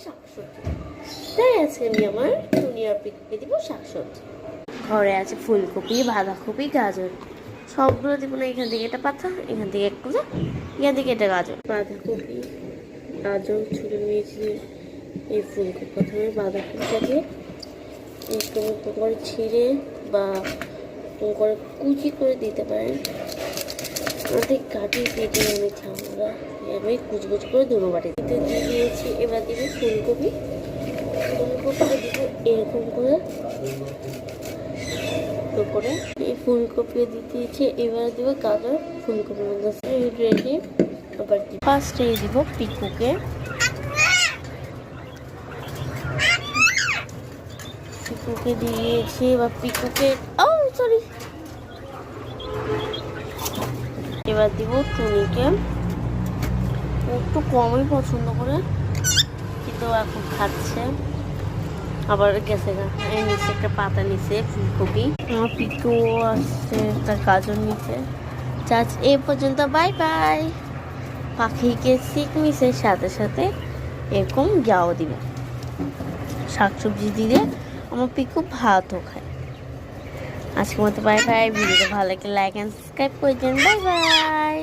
শাকসবজি। তাই আছে আমি আমার টুনি আর পিকুকে দিব শাকসবজি। ঘরে আছে ফুলকপি, বাঁধাকপি, গাজর, সবগুলো দিব না। এখান থেকে এটা পাতা, এখান থেকে একটু, এখান থেকে এটা গাজর। বাঁধাকপি গাজর ছুলে নিয়েছি। এই ফুলকপি প্রথমে বাঁধাকপিটাকে একটু করে ছিঁড়ে বা করে কুচি করে দিতে পারেন। আমাদের কাটিয়ে কেটে এনেছি আমরা, আমি কুচি কুচি করে দুটো বাটিতে দিয়ে দিয়েছি। এবার দিব ফুলকপি, ফুলকপিটা দিব এরকম করে করে এই ফুলকপি দিতে। এবার দিব গাজর ফুলকপির মধ্যে রেডি। আবার ফার্স্টে দিব পিকুকে, পিকুকে দিয়েছি। এবার পিকুকে সরি, এবার দিব টুনিকে। একটু কমই পছন্দ করে, কিন্তু এখন খাচ্ছে। আবার গেছে নিচে একটা পাতা নিচে ফুলকপি। আমার পিকু আসছে, তার গাজর নিচে। আজ এই পর্যন্ত, বাই বাই। পাখিকে সিকমিসের সাথে সাথে এরকম যাও দিবে, শাকসবজি দিলে আমার পিকু ভাতও খায়। আজকের মতো বাই বাই। ভিডিওটা ভালো লাগলে লাইক অ্যান্ড সাবস্ক্রাইব করে দেন। Bye bye.